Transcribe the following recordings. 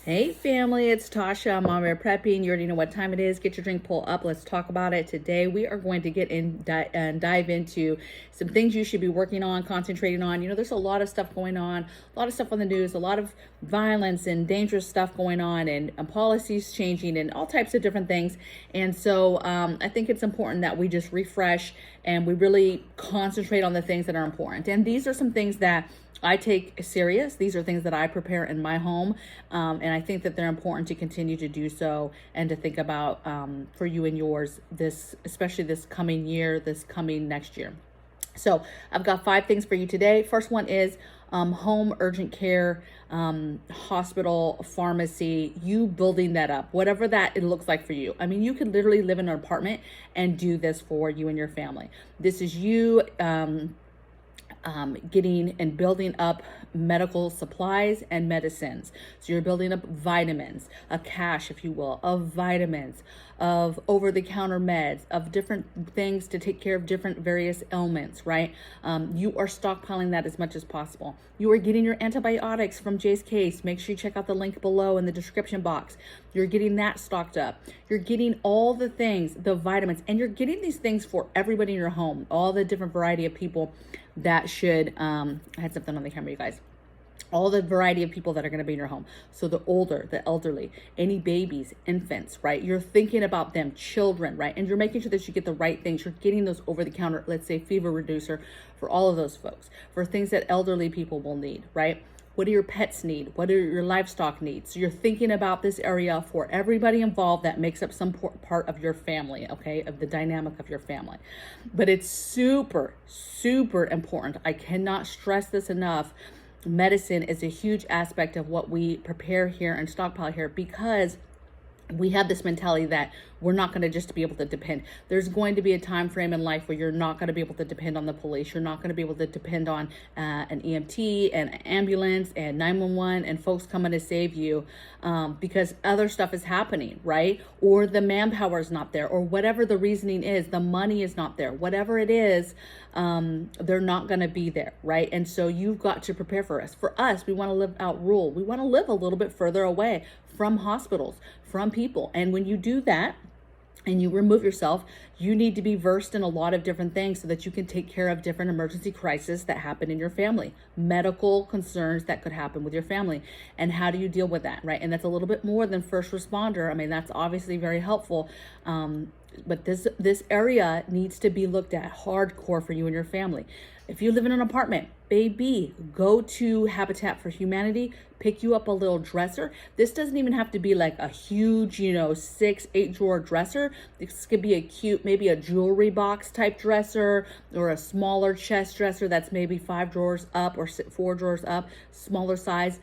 Hey family, it's Tasha. MAMABEAR prepping. You already know what time it is. Get your drink, pull up. Let's talk about it. Today we are going to get in and dive into some things you should be working on, concentrating on. You know, there's a lot of stuff going on, a lot of stuff on the news, a lot of violence and dangerous stuff going on, and policies changing and all types of different things. And so I think it's important that we just refresh and we really concentrate on the things that are important. And these are some things that I take serious. These are things that I prepare in my home, and I think that they're important to continue to do so and to think about for you and yours, especially this coming year, this coming next year. So I've got 5 things for you today. First one is home, urgent care, hospital, pharmacy, you building that up, whatever that it looks like for you. I mean, you could literally live in an apartment and do this for you and your family. This is you getting and building up medical supplies and medicines. So you're building up vitamins, a cache, if you will, of vitamins, of over-the-counter meds, of different things to take care of different various ailments, right? You are stockpiling that as much as possible. You are getting your antibiotics from JASE Case. Make sure you check out the link below in the description box. You're getting that stocked up. You're getting all the things, the vitamins, and you're getting these things for everybody in your home, all the different variety of people that should, I had something on the camera, you guys. All the variety of people that are going to be in your home. So the older, the elderly, any babies, infants, right? You're thinking about them, children, right? And you're making sure that you get the right things. You're getting those over the counter, let's say fever reducer for all of those folks, for things that elderly people will need, right? What do your pets need? What do your livestock need? So you're thinking about this area for everybody involved that makes up some part of your family, okay, of the dynamic of your family. But it's super, super important. I cannot stress this enough. Medicine is a huge aspect of what we prepare here and stockpile here, because we have this mentality that we're not going to just be able to depend. There's going to be a time frame in life where you're not going to be able to depend on the police. You're not going to be able to depend on an EMT and an ambulance and 911 and folks coming to save you because other stuff is happening, right? Or the manpower is not there, or whatever the reasoning is, the money is not there. Whatever it is, they're not going to be there, right? And so you've got to prepare for us. For us, we want to live out rural. We want to live a little bit further away from hospitals, from people. And when you do that and you remove yourself, you need to be versed in a lot of different things so that you can take care of different emergency crises that happen in your family, medical concerns that could happen with your family. And how do you deal with that, right? And that's a little bit more than first responder. I mean, that's obviously very helpful. But this area needs to be looked at hardcore for you and your family. If you live in an apartment, baby, go to Habitat for Humanity, pick you up a little dresser. This doesn't even have to be like a huge, 6-8 drawer dresser. This could be a cute, maybe a jewelry box type dresser, or a smaller chest dresser that's maybe 5 drawers up or 4 drawers up, smaller size.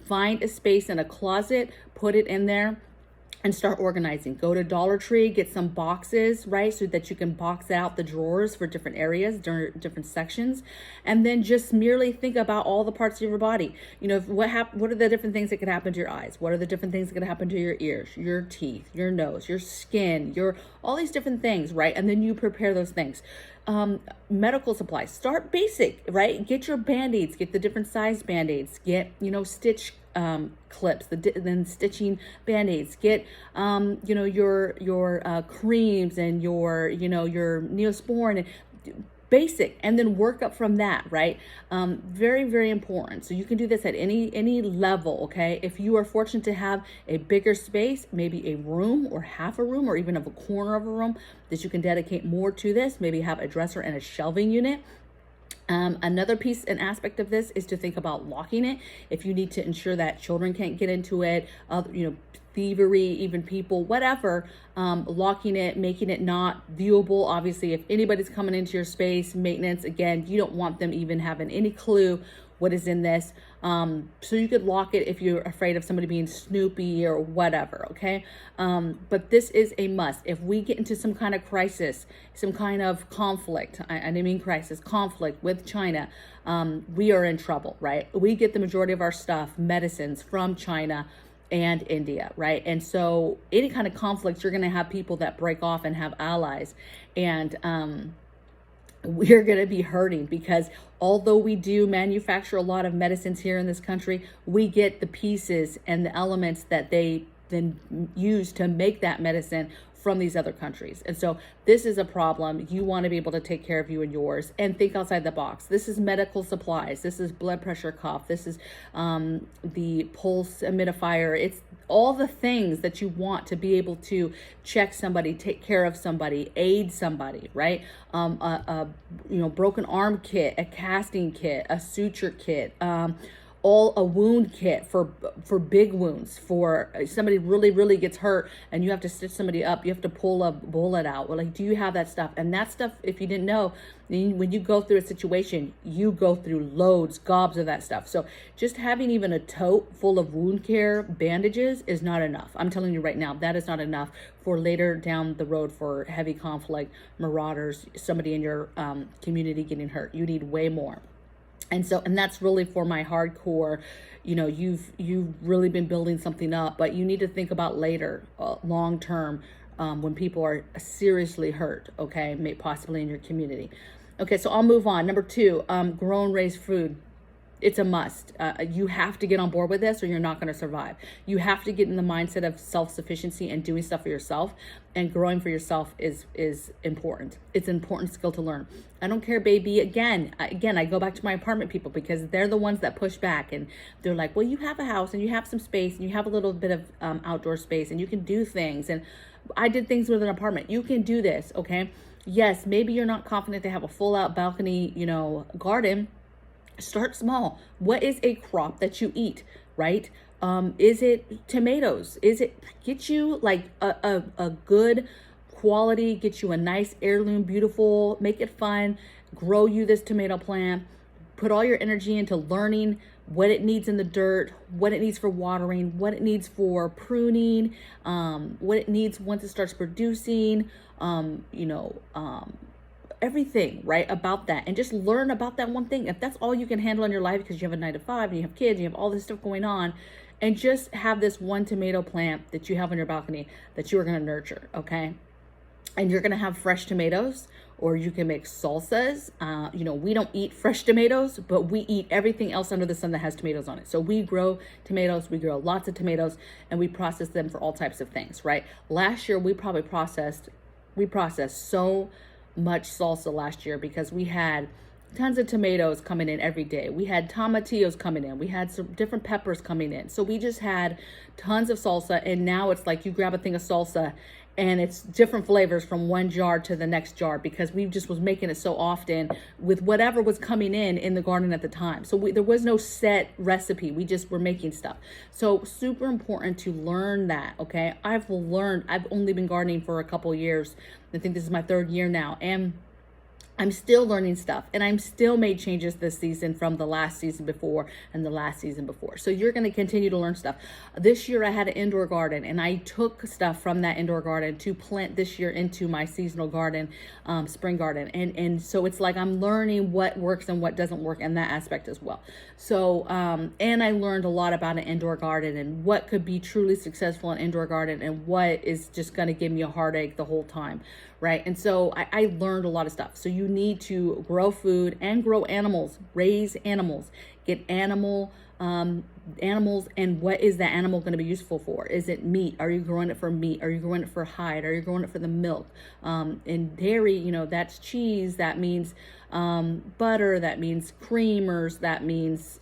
Find a space in a closet, put it in there, and start organizing. Go to Dollar Tree, get some boxes, right? So that you can box out the drawers for different areas, different sections. And then just merely think about all the parts of your body. What are the different things that could happen to your eyes? What are the different things that could happen to your ears, your teeth, your nose, your skin, all these different things, right? And then you prepare those things. Medical supplies, start basic, right? Get your Band-Aids, get the different size Band-Aids, get, stitch clips, then stitching Band-Aids, get your creams and your Neosporin, and basic, and then work up from that, right? Very, very important. So you can do this at any level, okay? If you are fortunate to have a bigger space, maybe a room or half a room or even of a corner of a room that you can dedicate more to this, maybe have a dresser and a shelving unit. Another piece and aspect of this is to think about locking it. If you need to ensure that children can't get into it, thievery, even people, whatever, locking it, making it not viewable. Obviously, if anybody's coming into your space, maintenance, again, you don't want them even having any clue what is in this. So you could lock it if you're afraid of somebody being snoopy or whatever, okay? But this is a must. If we get into some kind of crisis, some kind of conflict, I didn't mean crisis, conflict with China, we are in trouble, right? We get the majority of our stuff, medicines, from China and India, right? And so any kind of conflict, you're going to have people that break off and have allies. And we're going to be hurting, because although we do manufacture a lot of medicines here in this country, we get the pieces and the elements that they then use to make that medicine from these other countries. And so this is a problem. You want to be able to take care of you and yours and think outside the box. This is medical supplies. This is blood pressure cuff. This is the pulse humidifier. It's all the things that you want to be able to check somebody, take care of somebody, aid somebody, right? A broken arm kit, a casting kit, a suture kit, a wound kit for big wounds. For somebody really gets hurt and you have to stitch somebody up, you have to pull a bullet out. Well, like, do you have that stuff? And that stuff, if you didn't know, when you go through a situation, you go through loads, gobs of that stuff. So just having even a tote full of wound care bandages is not enough. I'm telling you right now, that is not enough for later down the road for heavy conflict, marauders, somebody in your community getting hurt. You need way more. And that's really for my hardcore, you've really been building something up, but you need to think about later, long term, when people are seriously hurt, okay, possibly in your community. Okay, so I'll move on. Number 2, grow and raise food. It's a must. You have to get on board with this or you're not going to survive. You have to get in the mindset of self-sufficiency and doing stuff for yourself, and growing for yourself is important. It's an important skill to learn. I don't care, baby. Again, I go back to my apartment people, because they're the ones that push back, and they're like, well, you have a house and you have some space and you have a little bit of outdoor space and you can do things. And I did things with an apartment. You can do this. Okay. Yes. Maybe you're not confident to have a full out balcony, garden. Start small. What is a crop that you eat, right? Is it tomatoes? Get you like a good quality, get you a nice heirloom, beautiful, make it fun, grow you this tomato plant, put all your energy into learning what it needs in the dirt, what it needs for watering, what it needs for pruning, what it needs once it starts producing, everything, right, about that. And just learn about that one thing. If that's all you can handle in your life, because you have a 9 to 5 and you have kids and you have all this stuff going on, and just have this one tomato plant that you have on your balcony that you are going to nurture, okay? And you're going to have fresh tomatoes, or you can make salsas. We don't eat fresh tomatoes, but we eat everything else under the sun that has tomatoes on it. So we grow tomatoes, we grow lots of tomatoes, and we process them for all types of things, right? Last year, we processed so much salsa last year, because we had tons of tomatoes coming in every day. We had tomatillos coming in. We had some different peppers coming in. So we just had tons of salsa. And now it's like you grab a thing of salsa and it's different flavors from one jar to the next jar, because we just was making it so often with whatever was coming in the garden at the time. So there was no set recipe. We just were making stuff. So super important to learn that. Okay. I've only been gardening for a couple years. I think this is my 3rd year now. And I'm still learning stuff, and I'm still made changes this season from the last season before and the last season before. So you're going to continue to learn stuff. This year I had an indoor garden, and I took stuff from that indoor garden to plant this year into my seasonal garden, spring garden. And so it's like I'm learning what works and what doesn't work in that aspect as well. So, and I learned a lot about an indoor garden and what could be truly successful in an indoor garden and what is just going to give me a heartache the whole time. Right. And so I learned a lot of stuff. So you need to grow food and grow animals, raise animals, get animals. And what is that animal going to be useful for? Is it meat? Are you growing it for meat? Are you growing it for hide? Are you growing it for the milk? In dairy, that's cheese. That means butter. That means creamers. That means,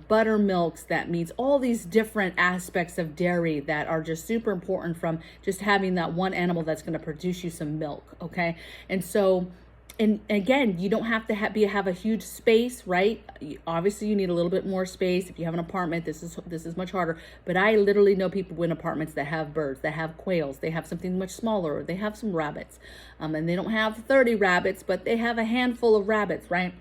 buttermilks. That means all these different aspects of dairy that are just super important, from just having that one animal that's going to produce you some milk. Okay. And so, and again, you don't have to have a huge space, right? Obviously you need a little bit more space. If you have an apartment, this is much harder, but I literally know people in apartments that have birds, that have quails, they have something much smaller, or they have some rabbits, and they don't have 30 rabbits, but they have a handful of rabbits, right?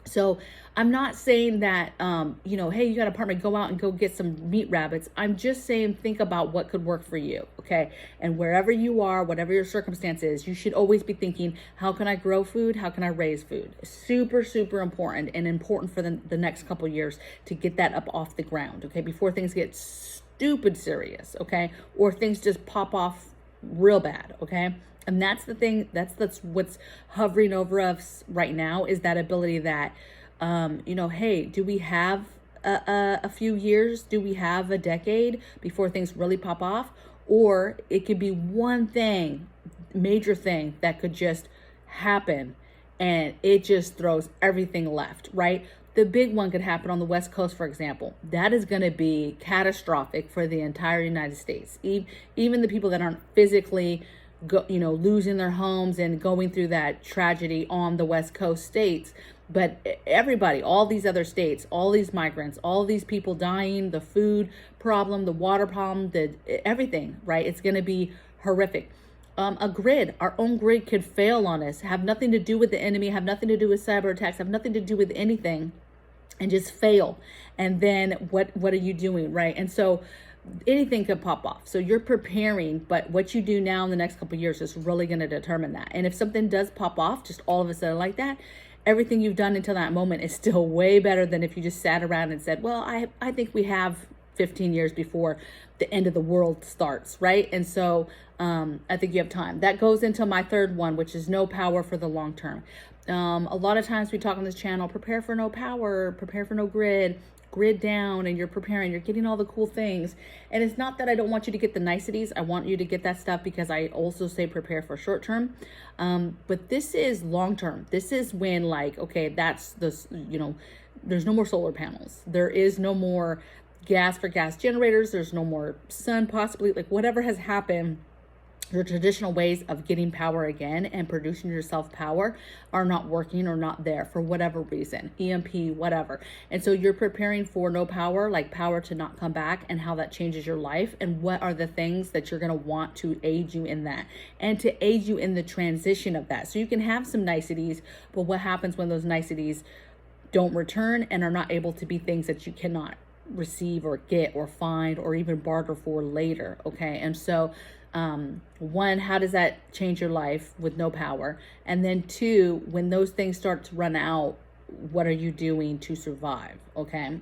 So I'm not saying that, hey, you got an apartment, go out and go get some meat rabbits. I'm just saying, think about what could work for you. Okay. And wherever you are, whatever your circumstance is, you should always be thinking, how can I grow food? How can I raise food? Super, super important, and important for the next couple years to get that up off the ground. Okay. Before things get stupid serious. Okay. Or things just pop off real bad, okay? And that's the thing, that's what's hovering over us right now, is that ability that, hey, do we have a few years? Do we have a decade before things really pop off? Or it could be one thing, major thing, that could just happen and it just throws everything left, right? The big one could happen on the West Coast, for example. That is going to be catastrophic for the entire United States. Even the people that aren't physically losing their homes and going through that tragedy on the West Coast states, but everybody, all these other states, all these migrants, all these people dying, the food problem, the water problem, everything, right? It's going to be horrific. A grid, our own grid could fail on us, have nothing to do with the enemy, have nothing to do with cyber attacks, have nothing to do with anything, and just fail. And then what are you doing, right? And so anything could pop off. So you're preparing, but what you do now in the next couple of years is really going to determine that. And if something does pop off just all of a sudden like that, everything you've done until that moment is still way better than if you just sat around and said, well, I think we have 15 years before the end of the world starts, right? And so I think you have time. That goes into my third one, which is no power for the long term. A lot of times we talk on this channel, prepare for no power, prepare for no grid down, and you're preparing, you're getting all the cool things. And it's not that I don't want you to get the niceties. I want you to get that stuff because I also say prepare for short term. But this is long term. This is when, like, okay, that's this, there's no more solar panels. There is no more gas for gas generators. There's no more sun, possibly, like whatever has happened. Your traditional ways of getting power again and producing yourself power are not working or not there for whatever reason, EMP, whatever. And so you're preparing for no power, like power to not come back, and how that changes your life, and what are the things that you're going to want to aid you in that and to aid you in the transition of that. So you can have some niceties, but what happens when those niceties don't return and are not able to be things that you cannot receive or get or find or even barter for later, okay? And so one, how does that change your life with no power? And then two, when those things start to run out, what are you doing to survive? Okay.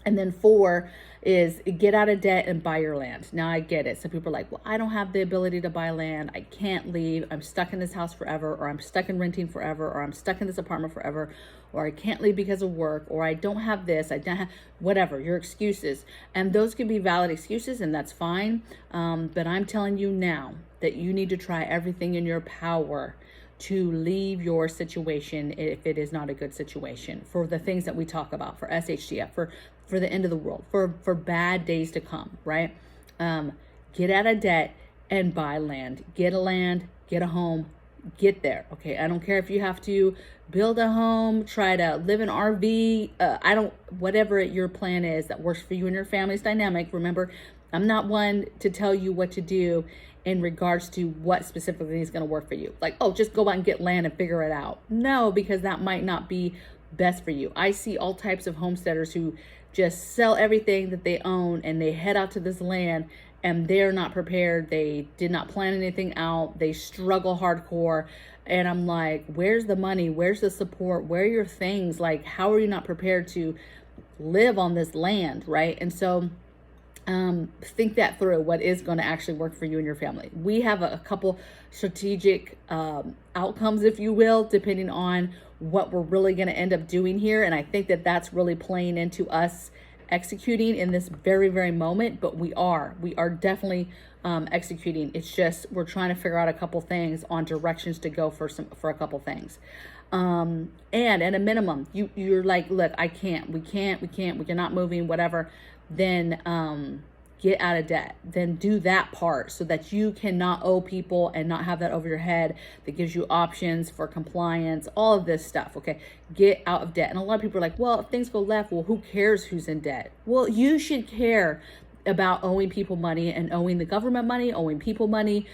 And then four is get out of debt and buy your land. Now I get it. Some people are like, well, I don't have the ability to buy land. I can't leave. I'm stuck in this house forever, or I'm stuck in renting forever, or I'm stuck in this apartment forever, or I can't leave because of work, or I don't have this, I don't have whatever, your excuses. And those could be valid excuses, and that's fine. But I'm telling you now that you need to try everything in your power to leave your situation if it is not a good situation, for the things that we talk about, for SHTF, for the end of the world, for bad days to come, right? Get out of debt and buy land. Get a land, get a home, get there, okay? I don't care if you have to build a home, try to live in RV, whatever your plan is that works for you and your family's dynamic. Remember, I'm not one to tell you what to do in regards to what specifically is going to work for you. Like, oh, just go out and get land and figure it out. No, because that might not be best for you. I see all types of homesteaders who just sell everything that they own and they head out to this land and they're not prepared. They did not plan anything out. They struggle hardcore. And I'm like, where's the money? Where's the support? Where are your things? Like, how are you not prepared to live on this land, right? And so think that through, what is going to actually work for you and your family. We have a couple strategic outcomes, if you will, depending on what we're really going to end up doing here. And I think that that's really playing into us executing in this very, very moment. But we are definitely executing. It's just we're trying to figure out a couple things on directions to go for a couple things. And at a minimum, you're like, look, we're not moving, whatever. Then get out of debt. Then do that part so that you cannot owe people and not have that over your head. That gives you options for compliance, all of this stuff. Okay, get out of debt. And a lot of people are like, well, if things go left, well, who cares who's in debt? Well, you should care about owing people money and owing the government money, owing people money,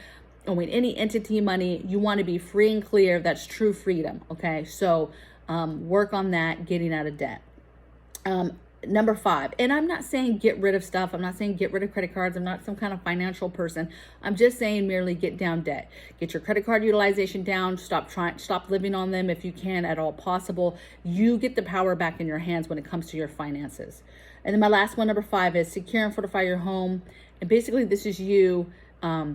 owing any entity money. You want to be free and clear. That's true freedom. Okay, so work on that, getting out of debt. Number 5, and I'm not saying get rid of stuff. I'm not saying get rid of credit cards. I'm not some kind of financial person. I'm just saying merely get down debt. Get your credit card utilization down. Stop living on them if you can at all possible. You get the power back in your hands when it comes to your finances. And then my last one, number 5, is secure and fortify your home. And basically this is you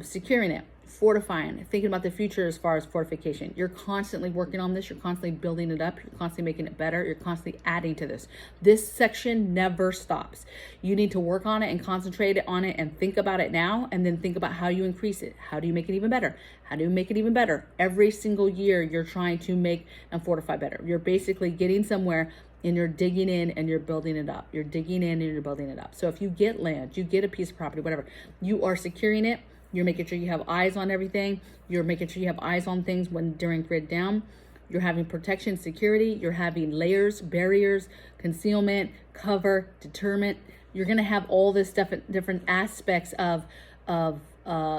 securing it, fortifying, thinking about the future as far as fortification. You're constantly working on this. You're constantly building it up. You're constantly making it better. You're constantly adding to this. This section never stops. You need to work on it and concentrate on it and think about it now, and then think about how you increase it. How do you make it even better? How do you make it even better? Every single year you're trying to make and fortify better. You're basically getting somewhere and you're digging in and you're building it up. You're digging in and you're building it up. So if you get land, you get a piece of property, whatever, you are securing it. You're making sure you have eyes on everything. You're making sure you have eyes on things when during grid down. You're having protection, security. You're having layers, barriers, concealment, cover, deterrent. You're going to have all this stuff, different aspects of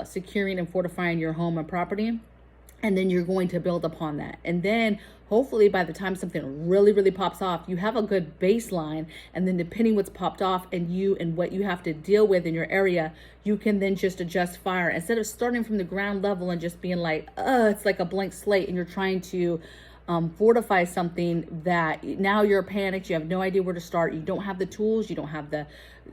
securing and fortifying your home and property. And then you're going to build upon that. And then hopefully by the time something really, really pops off, you have a good baseline. And then depending what's popped off and what you have to deal with in your area, you can then just adjust fire. Instead of starting from the ground level and just being like, it's like a blank slate and you're trying to fortify something that now you're panicked, you have no idea where to start, you don't have the tools, you don't have the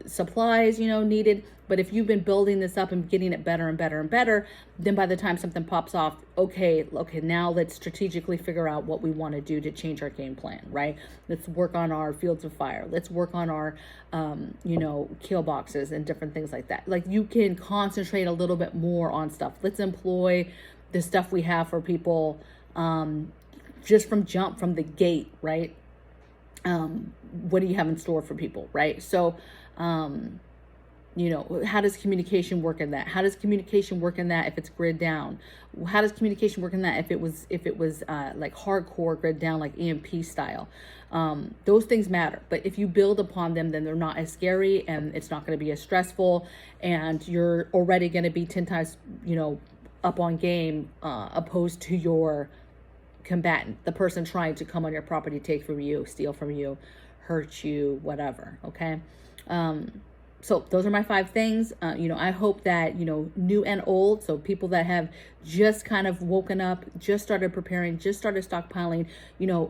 supplies, needed. But if you've been building this up and getting it better and better and better, then by the time something pops off, okay, now let's strategically figure out what we want to do to change our game plan, right? Let's work on our fields of fire. Let's work on our, kill boxes and different things like that. Like you can concentrate a little bit more on stuff. Let's employ the stuff we have for people, just from the gate, right? What do you have in store for people, right? So, how does communication work in that? How does communication work in that if it's grid down? How does communication work in that if it was like hardcore grid down, like EMP style? Those things matter, but if you build upon them, then they're not as scary and it's not going to be as stressful, and you're already going to be 10 times, up on game, opposed to your combatant, the person trying to come on your property, take from you, steal from you, hurt you, whatever. Okay. So those are my 5 things. I hope that, new and old, so people that have just kind of woken up, just started preparing, just started stockpiling,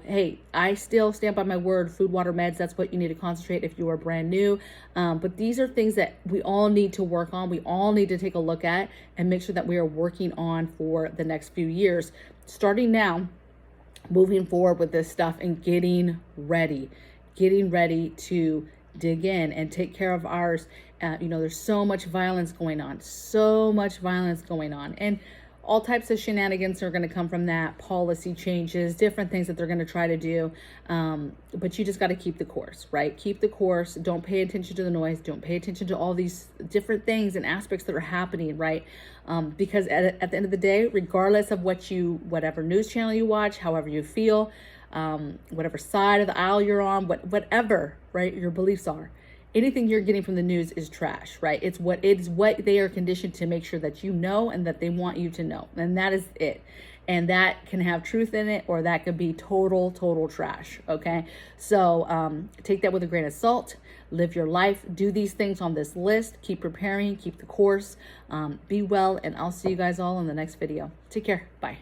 hey, I still stand by my word, food, water, meds, that's what you need to concentrate if you are brand new. But these are things that we all need to work on. We all need to take a look at and make sure that we are working on for the next few years, starting now, moving forward with this stuff and getting ready to dig in and take care of ours. There's so much violence going on, and all types of shenanigans are going to come from that, policy changes, different things that they're going to try to do. But you just got to keep the course, right? Keep the course. Don't pay attention to the noise. Don't pay attention to all these different things and aspects that are happening, right? Because at the end of the day, regardless of whatever news channel you watch, however you feel, whatever side of the aisle you're on, whatever, right, your beliefs are, anything you're getting from the news is trash, right? It's what they are conditioned to make sure that you know and that they want you to know. And that is it. And that can have truth in it, or that could be total trash. Okay. So, take that with a grain of salt, live your life, do these things on this list, keep preparing, keep the course, be well. And I'll see you guys all in the next video. Take care. Bye.